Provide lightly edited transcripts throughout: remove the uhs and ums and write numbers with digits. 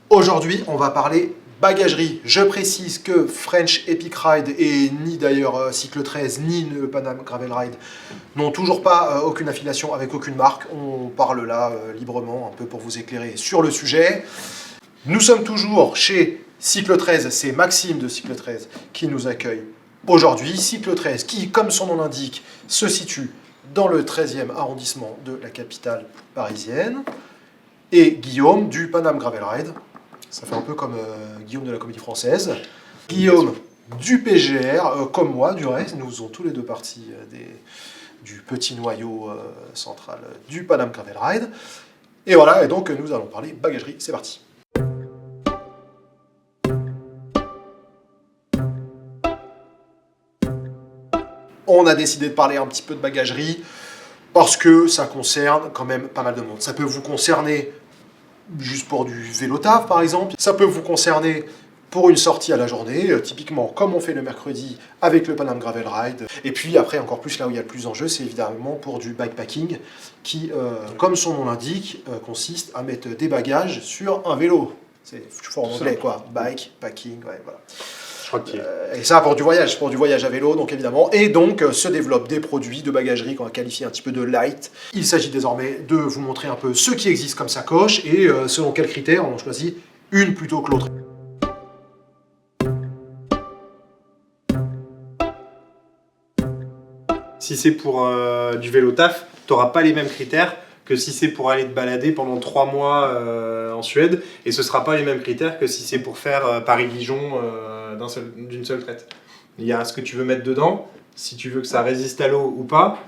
Aujourd'hui, on va parler bagagerie. Je précise que French Epic Ride et ni d'ailleurs Cycle 13 ni le Pan-Am Gravel Ride n'ont toujours pas aucune affiliation avec aucune marque. On parle là librement, un peu pour vous éclairer sur le sujet. Nous sommes toujours chez Cycle 13, c'est Maxime de Cycle 13 qui nous accueille aujourd'hui. Cycle 13 qui, comme son nom l'indique, se situe dans le 13e arrondissement de la capitale parisienne. Et Guillaume du Pan-Am Gravel Ride. Ça fait un peu comme Guillaume de la Comédie Française. Guillaume du PGR, comme moi du reste. Nous faisons tous les deux partie du petit noyau central du Pan-Am Gravel Ride. Et voilà, et donc nous allons parler bagagerie. C'est parti. On a décidé de parler un petit peu de bagagerie parce que ça concerne quand même pas mal de monde. Ça peut vous concerner juste pour du vélo taf par exemple. Ça peut vous concerner pour une sortie à la journée, typiquement comme on fait le mercredi avec le Pan-Am Gravel Ride. Et puis après, encore plus là où il y a le plus d'enjeux, c'est évidemment pour du bikepacking qui, comme son nom l'indique, consiste à mettre des bagages sur un vélo. C'est fort en anglais quoi, bike, packing, ouais, voilà. Et ça pour du voyage à vélo, donc évidemment. Et donc se développent des produits de bagagerie qu'on va qualifier un petit peu de light. Il s'agit désormais de vous montrer un peu ce qui existe comme sacoche et selon quels critères on choisit une plutôt que l'autre. Si c'est pour du vélo taf, tu n'auras pas les mêmes critères que si c'est pour aller te balader pendant 3 mois en Suède, et ce ne sera pas les mêmes critères que si c'est pour faire Paris-Dijon d'une seule traite. Il y a ce que tu veux mettre dedans, si tu veux que ça résiste à l'eau ou pas,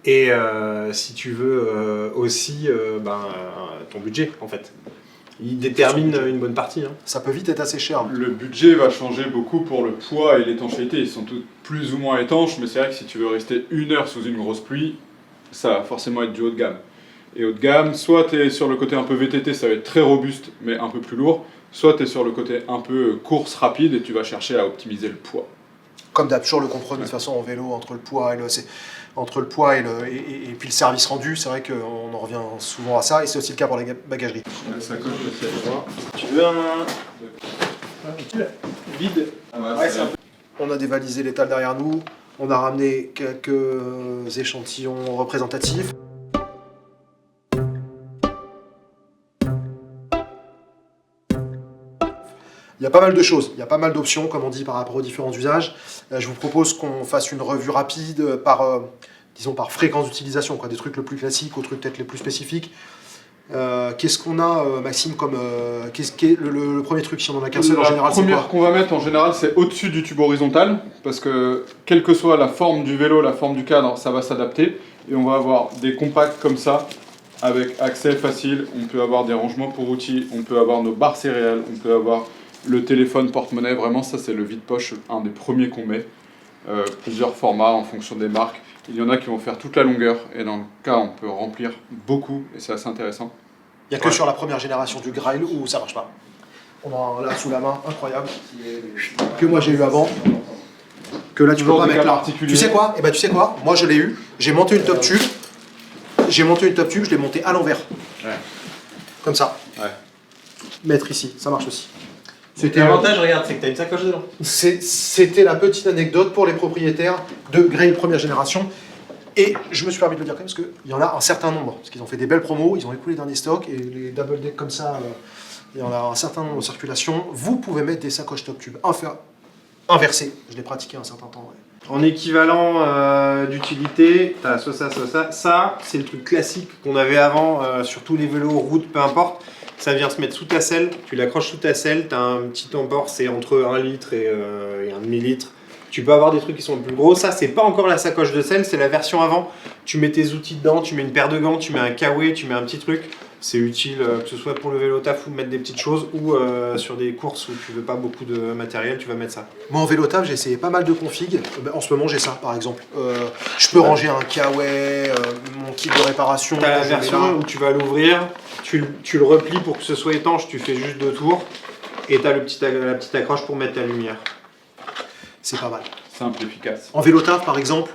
et si tu veux aussi ton budget en fait. Il détermine une bonne partie. Hein. Ça peut vite être assez cher. Le budget va changer beaucoup pour le poids et l'étanchéité. Ils sont tous plus ou moins étanches, mais c'est vrai que si tu veux rester 1 heure sous une grosse pluie, ça va forcément être du haut de gamme. Et haut de gamme, soit tu es sur le côté un peu VTT, ça va être très robuste, mais un peu plus lourd, soit tu es sur le côté un peu course rapide et tu vas chercher à optimiser le poids. Comme d'hab, toujours le compromis de toute façon en vélo entre le poids et puis le service rendu, c'est vrai qu'on en revient souvent à ça, et c'est aussi le cas pour la bagagerie. La sacoche aussi à toi. Tu veux un vide? On a dévalisé l'étal derrière nous, on a ramené quelques échantillons représentatifs. Il y a pas mal de choses, il y a pas mal d'options, comme on dit, par rapport aux différents usages. Je vous propose qu'on fasse une revue rapide par fréquence d'utilisation, des trucs le plus classiques aux trucs peut-être les plus spécifiques. Qu'est-ce qu'on a, Maxime, comme le premier truc, si on en a qu'un seul en général, c'est quoi? La première qu'on va mettre en général, c'est au-dessus du tube horizontal, parce que quelle que soit la forme du vélo, la forme du cadre, ça va s'adapter. Et on va avoir des compacts comme ça, avec accès facile. On peut avoir des rangements pour outils, on peut avoir nos barres céréales, on peut avoir le téléphone porte-monnaie. Vraiment, ça c'est le vide-poche, un des premiers qu'on met. Plusieurs formats en fonction des marques. Il y en a qui vont faire toute la longueur, et dans le cas, on peut remplir beaucoup, et c'est assez intéressant. Il n'y a que sur la première génération du Grail où ça marche pas. On a un là sous la main, incroyable, que moi j'ai eu avant, que là tu peux pas mettre là. Tu sais quoi? Eh ben tu sais quoi? Moi je l'ai eu, j'ai monté une top tube, je l'ai montée à l'envers. Ouais. Comme ça. Ouais. Mettre ici, ça marche aussi. L'avantage, regarde, c'est que tu as une sacoche dedans. C'était la petite anecdote pour les propriétaires de Grail première génération. Et je me suis permis de le dire quand même parce qu'il y en a un certain nombre. Parce qu'ils ont fait des belles promos, ils ont écoulé les derniers stocks. Et les double deck comme ça, il y en a un certain nombre en circulation. Vous pouvez mettre des sacoches top tube inversées. Je l'ai pratiqué un certain temps. Ouais. En équivalent d'utilité, tu as ça. Ça, c'est le truc classique qu'on avait avant sur tous les vélos, route, peu importe. Ça vient se mettre sous ta selle, tu l'accroches sous ta selle, tu as un petit tampon, c'est entre 1 litre et 1 demi-litre. Tu peux avoir des trucs qui sont plus gros. Ça, c'est pas encore la sacoche de selle, c'est la version avant. Tu mets tes outils dedans, tu mets une paire de gants, tu mets un kawaii, tu mets un petit truc. C'est utile que ce soit pour le vélo taf ou mettre des petites choses, ou sur des courses où tu veux pas beaucoup de matériel, tu vas mettre ça. Moi en vélo taf, j'ai essayé pas mal de configs. En ce moment, j'ai ça par exemple. Je peux ranger un kawaii, mon kit de réparation. Tu as la version où tu vas l'ouvrir, tu le replies pour que ce soit étanche, tu fais juste 2 tours, et tu as la petite accroche pour mettre ta lumière. C'est pas mal. Simple, efficace. En vélo taf par exemple,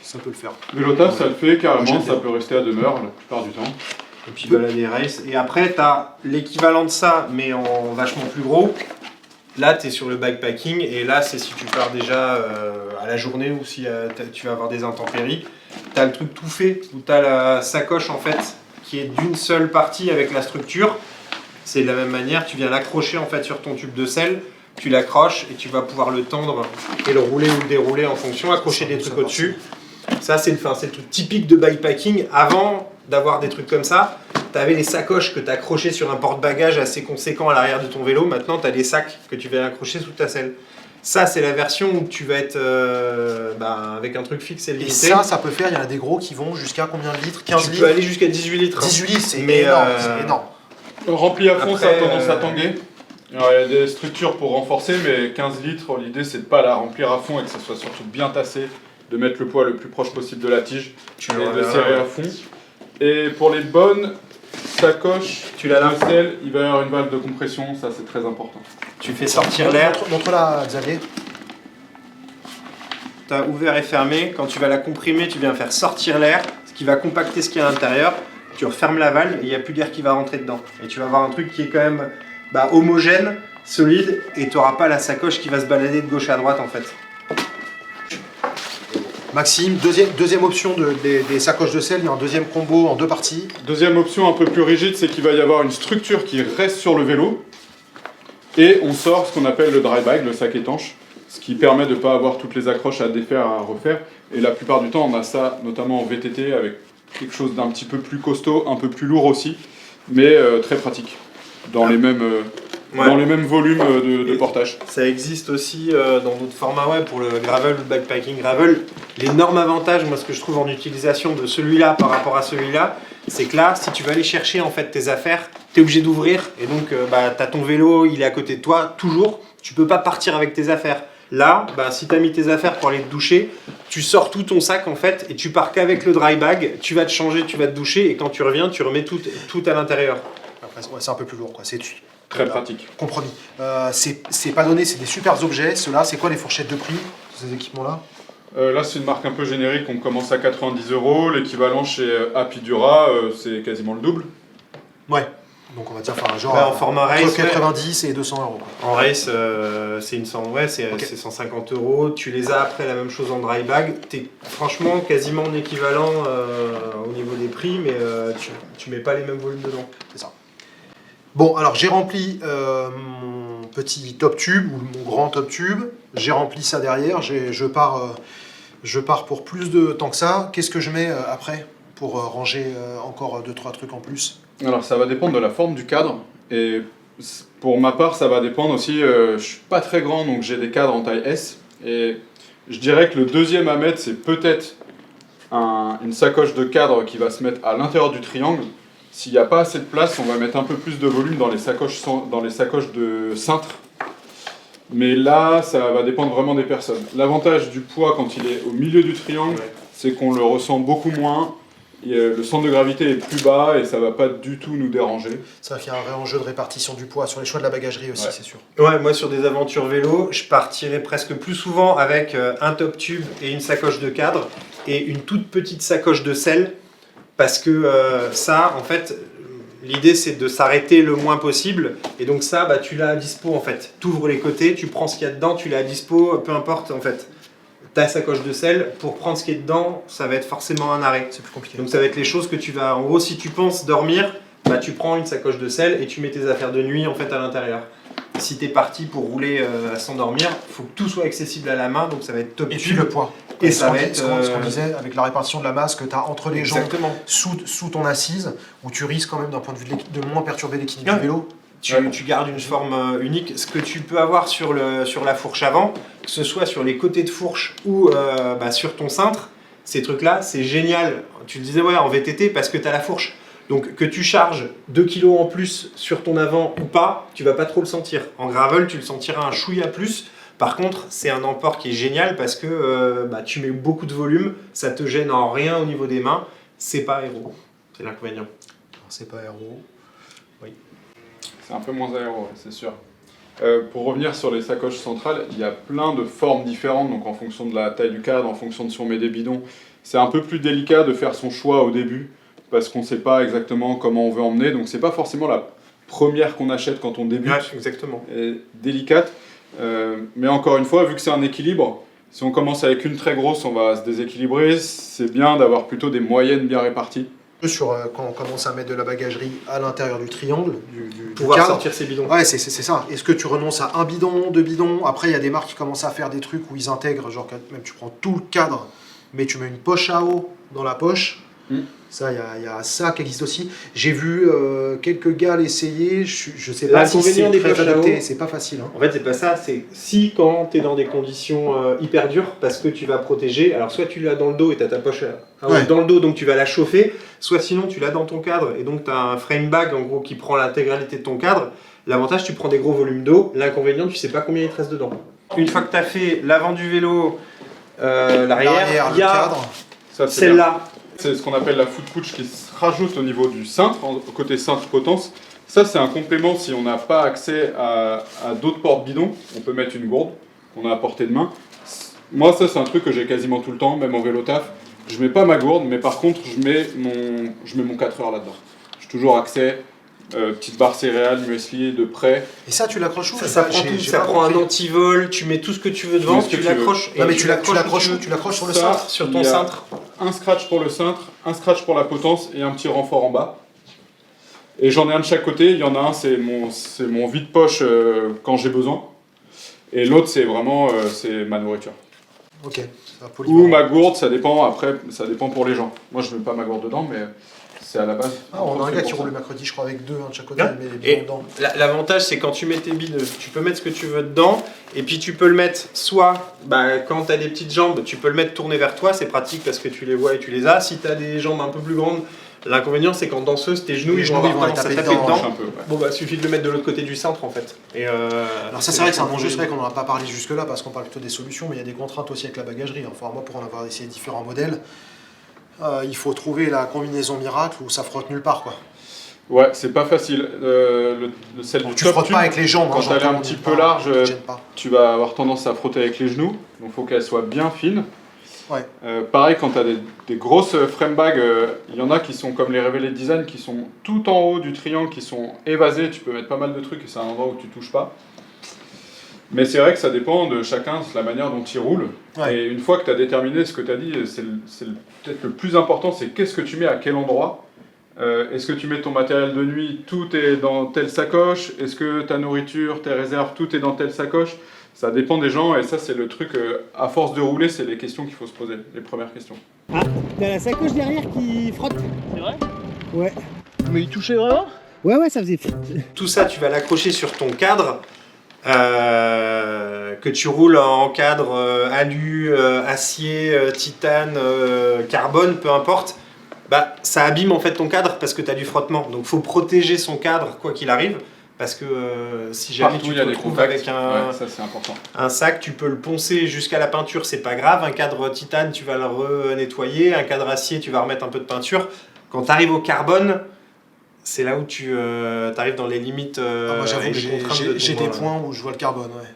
ça peut le faire. Vélo taf, ça le fait carrément, ça peut rester à demeure la plupart du temps. Et puis balader race. Et après, tu as l'équivalent de ça, mais en vachement plus gros. Là, tu es sur le bikepacking, et là, c'est si tu pars déjà à la journée ou si tu vas avoir des intempéries. Tu as le truc tout fait, où tu as la sacoche en fait, qui est d'une seule partie avec la structure. C'est de la même manière, tu viens l'accrocher en fait sur ton tube de sel, tu l'accroches et tu vas pouvoir le tendre et le rouler ou le dérouler en fonction, accrocher des trucs au-dessus. Ça, c'est le truc typique de bikepacking. Avant d'avoir des trucs comme ça, tu avais les sacoches que tu accrochais sur un porte-bagages assez conséquent à l'arrière de ton vélo. Maintenant, tu as des sacs que tu vas accrocher sous ta selle. Ça, c'est la version où tu vas être avec un truc fixe et limité. Et ça peut faire, il y en a des gros qui vont jusqu'à combien de litres? 15 litres? Tu peux aller jusqu'à 18 litres. 18 litres, c'est énorme, c'est énorme. Rempli à fond, Après, ça a tendance à tanguer. Alors, il y a des structures pour renforcer, mais 15 litres, l'idée c'est de pas la remplir à fond et que ça soit surtout bien tassé, de mettre le poids le plus proche possible de la tige et de serrer à fond. Et pour les bonnes sacoches, tu l'as là. de sel, il va y avoir une valve de compression, ça c'est très important. Tu fais sortir l'air. Montre-la, Xavier. Tu as ouvert et fermé. Quand tu vas la comprimer, tu viens faire sortir l'air, ce qui va compacter ce qu'il y a à l'intérieur. Tu refermes la valve et il n'y a plus d'air qui va rentrer dedans. Et tu vas avoir un truc qui est quand même homogène, solide, et tu n'auras pas la sacoche qui va se balader de gauche à droite en fait. Maxime, deuxième option des sacoches de sel, il y a un deuxième combo en 2 parties. Deuxième option un peu plus rigide, c'est qu'il va y avoir une structure qui reste sur le vélo et on sort ce qu'on appelle le dry bag, le sac étanche, ce qui permet de ne pas avoir toutes les accroches à défaire, à refaire. Et la plupart du temps, on a ça notamment en VTT avec quelque chose d'un petit peu plus costaud, un peu plus lourd aussi, mais très pratique, dans les mêmes volumes de portage. Ça existe aussi dans d'autres formats pour le gravel ou le backpacking gravel. L'énorme avantage, moi ce que je trouve en utilisation de celui-là par rapport à celui-là, c'est que là, si tu vas aller chercher en fait tes affaires, tu es obligé d'ouvrir et donc tu as ton vélo, il est à côté de toi, toujours, tu peux pas partir avec tes affaires. Là, si tu as mis tes affaires pour aller te doucher, tu sors tout ton sac en fait et tu pars qu'avec le dry bag, tu vas te changer, tu vas te doucher et quand tu reviens, tu remets tout à l'intérieur. C'est un peu plus lourd, quoi. C'est Très pratique. Compromis. C'est pas donné, c'est des super objets. Ceux-là, c'est quoi les fourchettes de prix, ces équipements-là? Là, c'est une marque un peu générique, on commence à 90 €. L'équivalent chez Apidura, c'est quasiment le double. Ouais. Donc on va dire genre en format race, entre 90 et 200 €. En race, c'est 150 €. Tu les as après la même chose en dry bag. T'es franchement quasiment en équivalent au niveau des prix, mais tu mets pas les mêmes volumes dedans. C'est ça. Bon, alors j'ai rempli mon petit top tube ou mon grand top tube. J'ai rempli ça derrière. Je pars pour plus de temps que ça. Qu'est-ce que je mets après pour ranger encore 2-3 trucs en plus? Alors ça va dépendre de la forme du cadre et pour ma part ça va dépendre aussi, je suis pas très grand donc j'ai des cadres en taille S et je dirais que le deuxième à mettre c'est peut-être une sacoche de cadre qui va se mettre à l'intérieur du triangle. S'il n'y a pas assez de place, on va mettre un peu plus de volume dans les sacoches de cintre. Mais là, ça va dépendre vraiment des personnes. L'avantage du poids quand il est au milieu du triangle, c'est qu'on le ressent beaucoup moins. Le centre de gravité est plus bas et ça va pas du tout nous déranger. C'est vrai qu'il y a un vrai enjeu de répartition du poids sur les choix de la bagagerie aussi, c'est sûr. Ouais, moi sur des aventures vélo, je partirais presque plus souvent avec un top tube et une sacoche de cadre et une toute petite sacoche de sel parce que ça, en fait, l'idée c'est de s'arrêter le moins possible et donc ça, tu l'as à dispo en fait. Tu ouvres les côtés, tu prends ce qu'il y a dedans, tu l'as à dispo, peu importe en fait. Ta sacoche de sel, pour prendre ce qui est dedans, ça va être forcément un arrêt. C'est plus compliqué. Donc ça va être les choses que tu vas... En gros, si tu penses dormir, tu prends une sacoche de sel et tu mets tes affaires de nuit en fait à l'intérieur. Si tu es parti pour rouler à s'endormir, il faut que tout soit accessible à la main, donc ça va être top. Et puis le poids. Et ça va être... Ce qu'on disait avec la répartition de la masse que tu as entre les jambes, Exactement. sous ton assise, où tu risques quand même d'un point de vue de moins perturber l'équilibre du vélo. Tu gardes une forme unique. Ce que tu peux avoir sur la fourche avant, que ce soit sur les côtés de fourche ou sur ton cintre, ces trucs-là, c'est génial. Tu le disais en VTT parce que tu as la fourche. Donc que tu charges 2 kg en plus sur ton avant ou pas, tu vas pas trop le sentir. En gravel, tu le sentiras un chouïa plus. Par contre, c'est un emport qui est génial parce que tu mets beaucoup de volume, ça te gêne en rien au niveau des mains. C'est pas aéro. C'est l'inconvénient. C'est pas aéro. Oui. C'est un peu moins aéro, c'est sûr. Pour revenir sur les sacoches centrales, il y a plein de formes différentes, donc en fonction de la taille du cadre, en fonction de si on met des bidons. C'est un peu plus délicat de faire son choix au début, parce qu'on ne sait pas exactement comment on veut emmener, donc c'est pas forcément la première qu'on achète quand on débute, Ouais, exactement. et délicate, mais encore une fois, vu que c'est un équilibre, si on commence avec une très grosse, on va se déséquilibrer, c'est bien d'avoir plutôt des moyennes bien réparties. Sur quand on commence à mettre de la bagagerie à l'intérieur du triangle, du Pouvoir cadre. sortir ses bidons. Ouais, c'est ça. Est-ce que tu renonces à un bidon, 2 bidons? Après, il y a des marques qui commencent à faire des trucs où ils intègrent, genre même tu prends tout le cadre, mais tu mets une poche à eau dans la poche. Ça, il y a ça qui existe aussi. J'ai vu quelques gars l'essayer. Je sais pas si c'est L'inconvénient des très poches à adapté. eau, C'est pas facile. Hein. En fait, c'est pas ça, c'est si quand tu es dans des conditions hyper dures, parce que tu vas protéger, alors soit tu l'as dans le dos et tu as ta poche dans le dos, donc tu vas la chauffer, soit sinon tu l'as dans ton cadre et donc tu as un frame bag en gros qui prend l'intégralité de ton cadre. L'avantage, tu prends des gros volumes d'eau, l'inconvénient, tu sais pas combien il te reste dedans. Une fois que tu as fait l'avant du vélo, l'arrière, il y le a cadre. Ça, c'est bien. celle-là. C'est ce qu'on appelle la foot pouch qui se rajoute au niveau du cintre, au côté cintre potence. Ça, c'est un complément si on n'a pas accès à d'autres porte-bidons. On peut mettre une gourde qu'on a à portée de main. Moi, ça, c'est un truc que j'ai quasiment tout le temps, même en vélo taf. Je mets pas ma gourde, mais par contre, je mets mon 4 heures là-dedans. J'ai toujours accès, petite barre céréales, muesli de près. Et ça, tu l'accroches où? Ça prend tout, ça prend un antivol, tu mets tout ce que tu veux devant, tu l'accroches. Non, mais tu l'accroches où? Tu l'accroches sur le Ça, cintre? Sur il ton y a cintre. Un scratch pour le cintre, un scratch pour la potence et un petit renfort en bas. Et j'en ai un de chaque côté. Il y en a un, c'est mon vide-poche quand j'ai besoin. Et l'autre, c'est vraiment c'est ma nourriture. Ok. Ou ma gourde, ça dépend. Après, ça dépend pour les gens. Moi, je mets pas ma gourde dedans, mais c'est à la base. Ah, on a un gars qui roule le mercredi, je crois, avec 2 de chaque côté, Ouais. mais les Et bidons dedans. l'avantage, c'est quand tu mets tes billes, tu peux mettre ce que tu veux dedans, et puis tu peux le mettre soit, quand tu as des petites jambes, tu peux le mettre tourné vers toi, c'est pratique parce que tu les vois et tu les as. Si tu as des jambes un peu plus grandes, l'inconvénient, c'est qu'en danseuse, tes genoux, Les ils genoux, vont ils vont avoir tendance à taper taper dedans, dedans. Un peu, ouais. Bon, suffit de le mettre de l'autre côté du cintre, en fait. Et Alors ça, c'est vrai que c'est un enjeu, c'est vrai qu'on n'en a pas parlé jusque-là, parce qu'on parle plutôt des solutions, mais il y a des contraintes aussi avec la bagagerie. Enfin, moi, pour en avoir essayé différents modèles, il faut trouver la combinaison miracle où ça frotte nulle part, quoi. Ouais, c'est pas facile. Celle du Tu top frottes tube, pas avec les jambes, quand elle est un petit peu large, tu vas avoir tendance à frotter avec les genoux. Donc, il faut qu'elle soit bien fine. Ouais. Pareil, quand tu as des grosses frame bags, il y en a qui sont comme les Revealed Design, qui sont tout en haut du triangle, qui sont évasés. Tu peux mettre pas mal de trucs et c'est un endroit où tu touches pas. Mais c'est vrai que ça dépend de chacun, de la manière dont il roule. Ouais. Et une fois que tu as déterminé ce que tu as dit, c'est peut-être le plus important, c'est qu'est-ce que tu mets à quel endroit. Est-ce que tu mets ton matériel de nuit, tout est dans telle sacoche? Est-ce que ta nourriture, tes réserves, tout est dans telle sacoche? Ça dépend des gens et ça c'est le truc, à force de rouler, c'est les questions qu'il faut se poser, les premières questions. Ah, t'as la sacoche derrière qui frotte. C'est vrai? Ouais. Mais il touchait vraiment? Ouais, ça faisait. tout ça, tu vas l'accrocher sur ton cadre, que tu roules en cadre alu, acier, titane, carbone, peu importe. Ça abîme en fait ton cadre parce que tu as du frottement. Donc il faut protéger son cadre quoi qu'il arrive. Parce que si jamais Partout, tu il y a te des retrouves contacts. avec Ouais, ça c'est important. un sac, tu peux le poncer jusqu'à la peinture, c'est pas grave. Un cadre titane, tu vas le renettoyer. Un cadre acier, tu vas remettre un peu de peinture. Quand tu arrives au carbone, c'est là où tu arrives dans les limites. Moi, j'avoue et que les contraintes de j'ai ton, des points où je vois le carbone, ouais.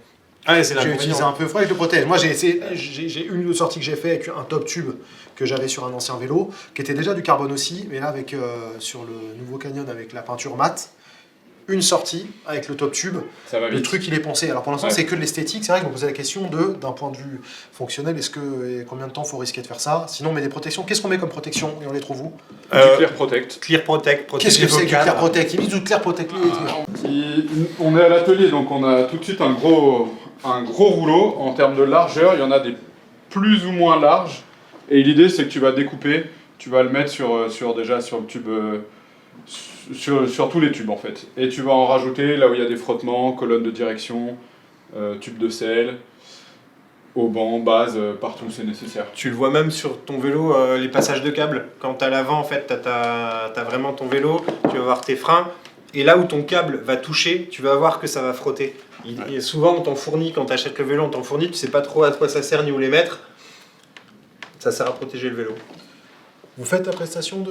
Ah ouais, c'est J'ai utilisé l'inconvénient. un peu, faudrait que je le protège. Moi, j'ai une sortie que j'ai fait avec un top tube que j'avais sur un ancien vélo, qui était déjà du carbone aussi, mais là, avec, sur le nouveau Canyon avec la peinture mate, une sortie avec le top tube, Ça va le vite. truc il est poncé. Alors pour l'instant, Ouais. c'est que de l'esthétique. C'est vrai que je me posais la question d'un point de vue fonctionnel, et combien de temps faut risquer de faire ça? Sinon, on met des protections. Qu'est-ce qu'on met comme protection et on les trouve où? Du Clear Protect. Clear Protect, Qu'est-ce protéger que vos c'est que du Clear cadres. Protect? Ils disent du Clear Protect. On est à l'atelier, donc on a tout de suite un gros rouleau. En termes de largeur, il y en a des plus ou moins larges. Et l'idée, c'est que tu vas découper, tu vas le mettre sur le tube, sur tous les tubes en fait. Et tu vas en rajouter là où il y a des frottements, colonnes de direction, tubes de selle, haubans, base, partout où c'est nécessaire. Tu le vois même sur ton vélo, les passages de câbles. Quand tu as l'avant, en fait, tu as vraiment ton vélo, tu vas voir tes freins. Et là où ton câble va toucher, tu vas voir que ça va frotter. Et souvent, on t'en fournit, quand tu achètes le vélo, on t'en fournit, tu sais pas trop à quoi ça sert ni où les mettre. Ça sert à protéger le vélo. Vous faites la prestation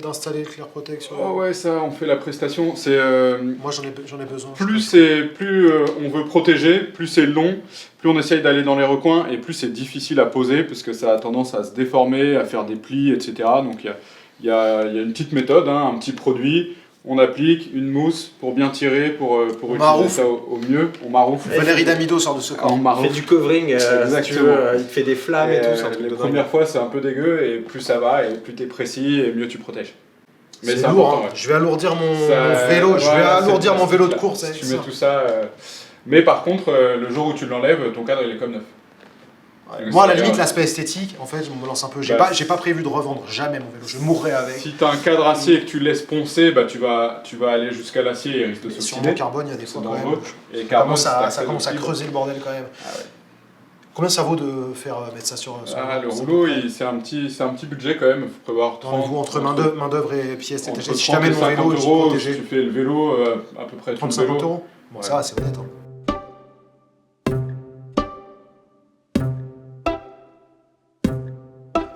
d'installer le Clear Protect sur... Oh ouais, ça, on fait la prestation. C'est Moi, j'en ai besoin. plus on veut protéger, plus c'est long, plus on essaye d'aller dans les recoins et plus c'est difficile à poser parce que ça a tendance à se déformer, à faire des plis, etc. Donc il il y a une petite méthode, hein, un petit produit. On applique une mousse pour bien tirer, pour utiliser maroufle. ça au mieux. On maroufle. Valérie Damido sort de ce corps. On Il maroufle. fait du covering, si Exactement. tu veux, il te fait des flammes et, tout. C'est un truc Les de dingue. premières fois, c'est un peu dégueu, et plus ça va, et plus t'es précis, et mieux tu protèges. C'est c'est lourd, important, hein. Je vais alourdir mon Ça- vélo, je vais voilà, alourdir c'est- mon vélo de c'est- course. si avec tu ça. mets tout ça. Mais par contre, le jour où tu l'enlèves, ton cadre il est comme neuf. Ouais. Moi, à la C'est-à-dire, limite, l'aspect esthétique, en fait, je me lance un peu. J'ai Bah, pas prévu de revendre jamais mon vélo. Je mourrai avec. Si tu as un cadre acier et que tu le laisses poncer, bah, tu vas aller jusqu'à l'acier et il risque de Et sur s'oxyder. mon carbone, il y a des C'est fois quand même. dangereux. Et Ça carbone, commence à, c'est ça très commence à fibre. creuser le bordel quand même. Ah ouais. Combien ça vaut de faire mettre ça sur Le sur rouleau, à peu près c'est un petit budget quand même. Il faut prévoir 30. Rendez-vous entre main-d'œuvre et pièces entre détachées. Si 30 jamais et mon vélo 50 est euros, protégé, si tu fais le vélo, à peu près tout le 30-50 vélo. euros. Bon, Ouais. ça va, c'est honnête. Hein.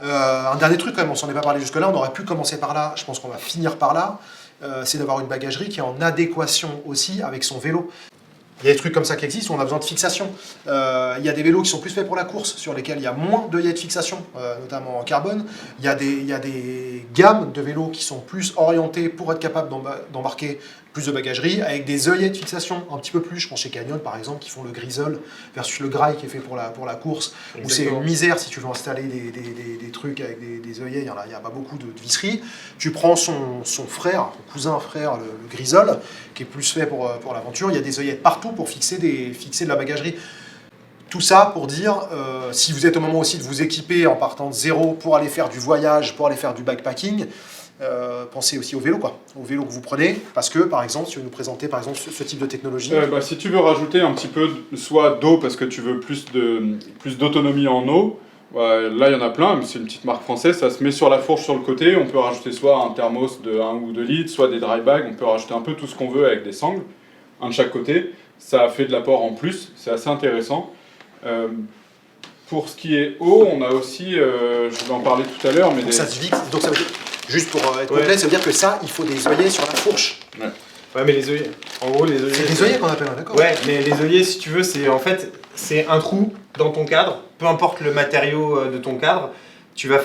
Un dernier truc quand même, on s'en est pas parlé jusque-là, on aurait pu commencer par là, je pense qu'on va finir par là, c'est d'avoir une bagagerie qui est en adéquation aussi avec son vélo. Il y a des trucs comme ça qui existent où on a besoin de fixation. Il y a des vélos qui sont plus faits pour la course, sur lesquels il y a moins d'œillets de fixation, notamment en carbone. Il y a des gammes de vélos qui sont plus orientés pour être capables d'embarquer plus de bagagerie, avec des œillets de fixation un petit peu plus. Je pense chez Canyon par exemple, qui font le Grisel versus le Grail qui est fait pour la course, où c'est une misère si tu veux installer des trucs avec des œillets, il n'y a pas beaucoup de visserie. Tu prends son frère, son cousin frère, le Grisel, qui est plus fait pour l'aventure. Il y a des œillettes partout pour fixer de la bagagerie. Tout ça pour dire, si vous êtes au moment aussi de vous équiper en partant de zéro pour aller faire du voyage, pour aller faire du backpacking, pensez aussi au vélo, au vélo que vous prenez, parce que par exemple, si vous nous présentez par exemple ce type de technologie. Si tu veux rajouter un petit peu, soit d'eau parce que tu veux plus d'autonomie en eau, là il y en a plein, mais c'est une petite marque française, ça se met sur la fourche sur le côté, on peut rajouter soit un thermos de 1 ou 2 litres, soit des dry bags, on peut rajouter un peu tout ce qu'on veut avec des sangles, un de chaque côté, ça fait de l'apport en plus, c'est assez intéressant. Pour ce qui est eau, on a aussi, je vais en parler tout à l'heure, mais Donc ça se fixe, donc ça veut dire, juste pour être complet, ça veut dire que ça, il faut des œillets sur la fourche. Ouais, mais les œillets. En gros, les œillets. C'est des œillets qu'on appelle, d'accord. Ouais, mais les œillets, si tu veux, c'est un trou dans ton cadre, peu importe le matériau de ton cadre. Tu vas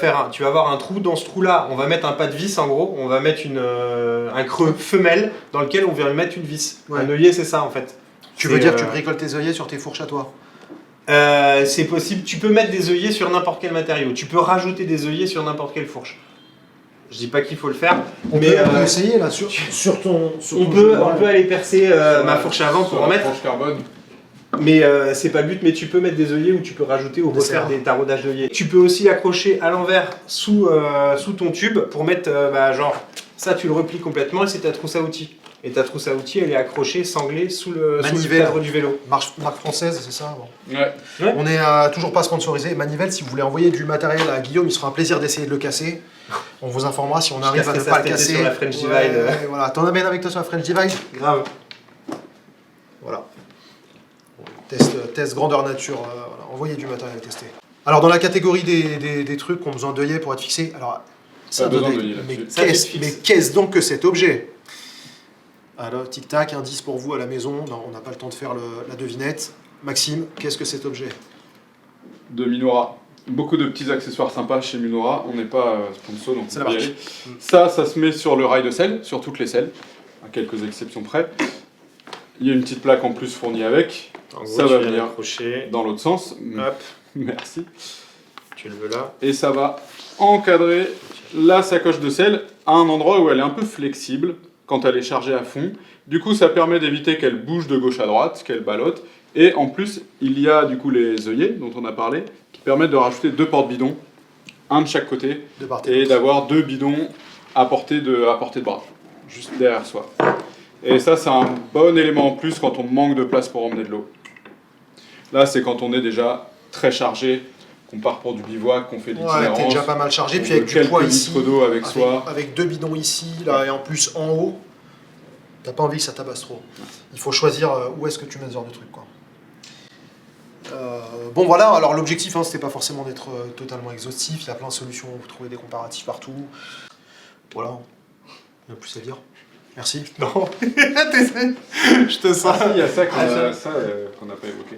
avoir un trou, dans ce trou-là, on va mettre un pas de vis en gros, on va mettre un creux femelle dans lequel on vient mettre une vis. Ouais. Un œillet, c'est ça en fait. Tu veux dire que tu bricoles tes œillets sur tes fourches à toi? C'est possible, tu peux mettre des œillets sur n'importe quel matériau, tu peux rajouter des œillets sur n'importe quelle fourche. Je dis pas qu'il faut le faire, On mais peut essayer là, sur ton on peut aller percer ma fourche avant pour en mettre. Fourche carbone. Mais c'est pas le but, mais tu peux mettre des œillets ou tu peux rajouter ou refaire des taraudages d'œillets. Tu peux aussi accrocher à l'envers sous ton tube pour mettre, genre, ça tu le replies complètement et c'est ta trousse à outils. Et ta trousse à outils, elle est accrochée, sanglée sous le cadre du vélo. Marque française, c'est ça bon. Ouais. On n'est toujours pas sponsorisé. Manivelle, si vous voulez envoyer du matériel à Guillaume, il sera un plaisir d'essayer de le casser. On vous informera si on arrive à ne pas le casser. Sur la French Divide. Ouais, voilà. T'en amènes avec toi sur la French Divide? Grave. Voilà. Test grandeur nature. Voilà. Envoyez du matériel tester. Alors dans la catégorie des trucs qui ont besoin d'œillets pour être fixés, alors ça besoin donnait- d'œillets mais là-dessus. qu'est-ce donc que cet objet? Alors tic tac, indice pour vous à la maison. Non, on n'a pas le temps de faire la devinette. Maxime, qu'est-ce que cet objet? De Minora. Beaucoup de petits accessoires sympas chez Minora. On n'est pas sponsor, donc C'est on la peut y marque. aller. Ça se met sur le rail de selle, sur toutes les selles, à quelques exceptions près. Il y a une petite plaque en plus fournie avec. En gros, Ça tu va viens venir l'accrocher. dans l'autre sens. Hop, Merci. tu le veux là. Et ça va encadrer la sacoche de selle à un endroit où elle est un peu flexible quand elle est chargée à fond. Du coup, ça permet d'éviter qu'elle bouge de gauche à droite, qu'elle ballotte. Et en plus, il y a du coup les œillets dont on a parlé qui permettent de rajouter 2 porte-bidons, un de chaque côté, De part et et d'autre. d'avoir 2 bidons à portée de bras, juste derrière soi. Et ça, c'est un bon élément en plus quand on manque de place pour emmener de l'eau. Là, c'est quand on est déjà très chargé, qu'on part pour du bivouac, qu'on fait Ouais, l'itinérance. t'es déjà pas mal chargé, on puis avec veut du quelques poids ici, litres d'eau avec soi. avec 2 bidons ici, là, et en plus en haut, t'as pas envie que ça tabasse trop. Il faut choisir où est-ce que tu mets ce genre de truc, quoi. Bon voilà, alors l'objectif, c'était pas forcément d'être totalement exhaustif, il y a plein de solutions, vous trouvez des comparatifs partout. Voilà, il n'y a plus à dire. Merci. Non, je te sens. Il y a ça qu'on n'a pas évoqué.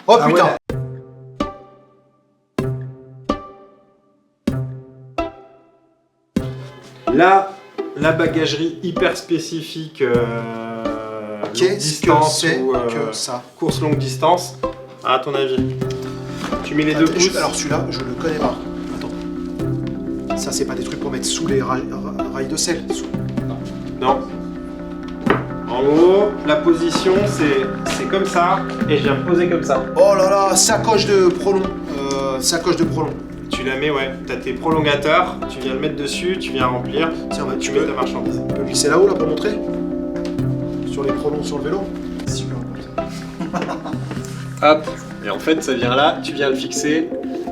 Oh Ah putain! ouais. Là, la bagagerie hyper spécifique longue Qu'est-ce que distance c'est ou que ça? course longue distance. À ton avis, tu mets les deux pouces. Alors celui-là, je le connais pas. Attends. Ça, c'est pas des trucs pour mettre sous les rails de sel. Non. En gros, la position, c'est comme ça, et je viens me poser comme ça. Oh là là, sacoche de prolong. Sacoche de prolong. Tu la mets, ouais, t'as tes prolongateurs, tu viens le mettre dessus, tu viens remplir, Tiens, bah, tu tu mets peux, ta marchandise. tu peux glisser là-haut là pour montrer. Sur les prolongs sur le vélo. Super. Hop, et en fait, ça vient là, tu viens le fixer,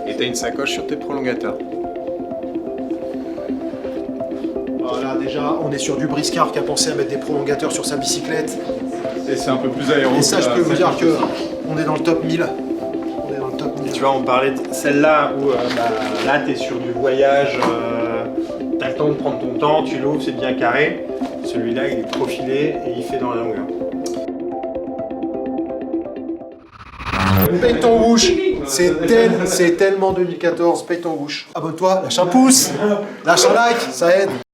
et t'as une sacoche sur tes prolongateurs. Voilà, déjà, on est sur du briscard qui a pensé à mettre des prolongateurs sur sa bicyclette. Et c'est un peu plus aéro. Et ça, que je la peux vous dire sacoche. que on est dans le top 1000. On est dans le top 1000. Tu vois, on parlait de celle-là où là, t'es sur du voyage, t'as le temps de prendre ton temps, tu l'ouvres, c'est bien carré. Celui-là, il est profilé et il fait dans la longueur. Paye ton rouge, c'est tellement 2014, paye ton rouge. Abonne-toi, lâche un pouce, lâche un like, ça aide.